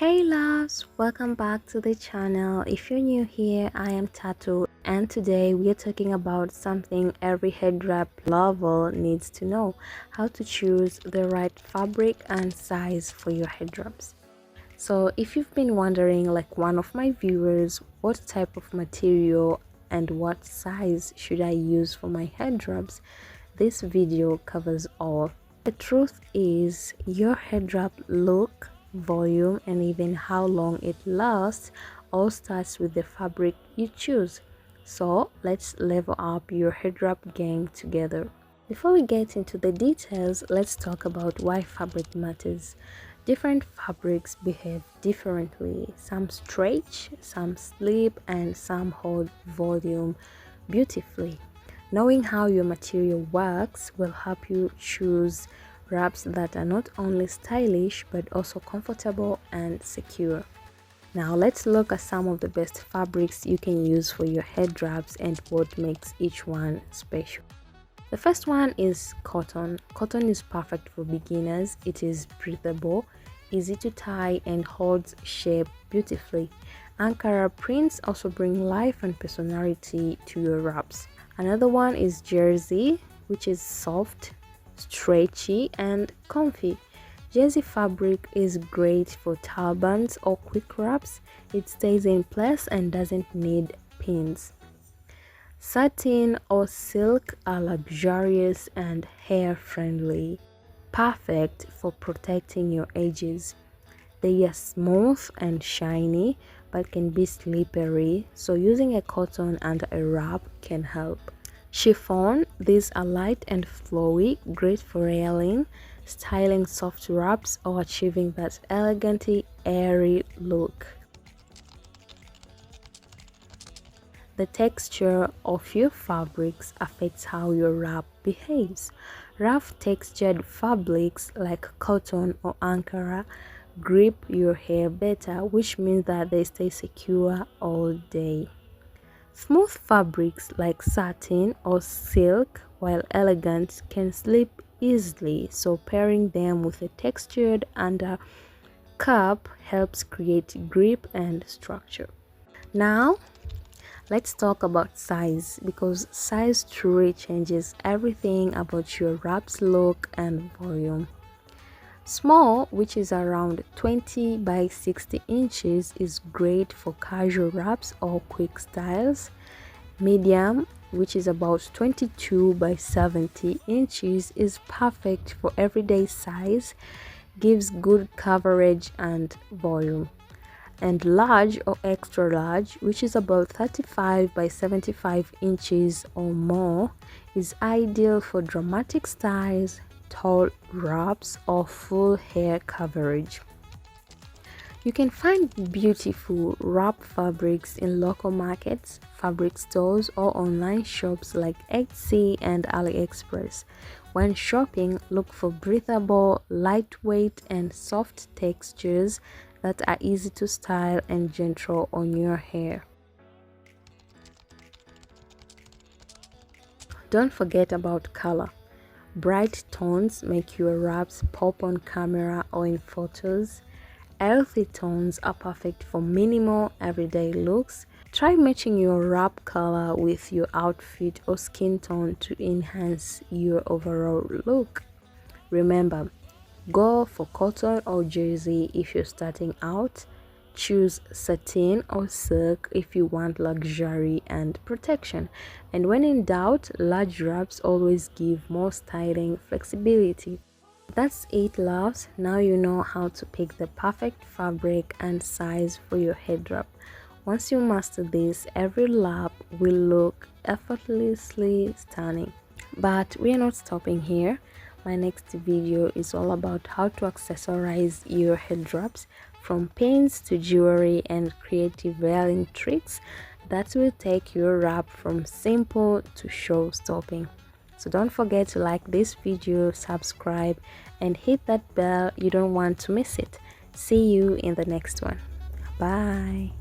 Hey loves, welcome back to the channel. If you're new here, I am Tatu, and today we are talking about something every head wrap lover needs to know: how to choose the right fabric and size for your head wraps. So if you've been wondering, like one of my viewers, what type of material and what size should I use for my head wraps, this video covers all. The truth is, your head wrap look, volume, and even how long it lasts all starts with the fabric you choose. So let's level up your head wrap game together. Before we get into the details, let's talk about why fabric matters. Different fabrics behave differently. Some stretch, some slip, and some hold volume beautifully. Knowing how your material works will help you choose wraps that are not only stylish but also comfortable and secure. Now let's look at some of the best fabrics you can use for your head wraps and what makes each one special. The first one is cotton. Cotton is perfect for beginners. It is breathable, easy to tie, and holds shape beautifully. Ankara prints also bring life and personality to your wraps. Another one is jersey, which is soft, stretchy, and comfy. Jersey fabric is great for turbans or quick wraps. It stays in place and doesn't need pins. Satin or silk are luxurious and hair-friendly, perfect for protecting your edges. They are smooth and shiny but can be slippery, so using a cotton under a wrap can help. Chiffon, these are light and flowy, great for railing, styling soft wraps, or achieving that elegantly airy look. The texture of your fabrics affects how your wrap behaves. Rough textured fabrics like cotton or Ankara grip your hair better, which means that they stay secure all day. Smooth fabrics like satin or silk, while elegant, can slip easily, so pairing them with a textured undercup helps create grip and structure. Now let's talk about size, because size truly changes everything about your wrap's look and volume. Small, which is around 20 by 60 inches, is great for casual wraps or quick styles. Medium, which is about 22 by 70 inches, is perfect for everyday size, gives good coverage and volume. And large or extra large, which is about 35 by 75 inches or more, is ideal for dramatic styles, tall wraps, or full hair coverage. You can find beautiful wrap fabrics in local markets, fabric stores, or online shops like Etsy and AliExpress. When shopping, look for breathable, lightweight, and soft textures that are easy to style and gentle on your hair. Don't forget about color. Bright tones make your wraps pop on camera or in photos. Earthy tones are perfect for minimal, everyday looks. Try matching your wrap color with your outfit or skin tone to enhance your overall look. Remember, go for cotton or jersey if you're starting out. Choose satin or silk if you want luxury and protection. And when in doubt, large wraps always give more styling flexibility. That's it, loves. Now you know how to pick the perfect fabric and size for your head wrap. Once you master this, every wrap will look effortlessly stunning. But we are not stopping here. My next video is all about how to accessorize your head wraps, from pins to jewelry and creative wearing tricks that will take your wrap from simple to show-stopping. So don't forget to like this video, subscribe, and hit that bell. You don't want to miss it. See you in the next one. Bye.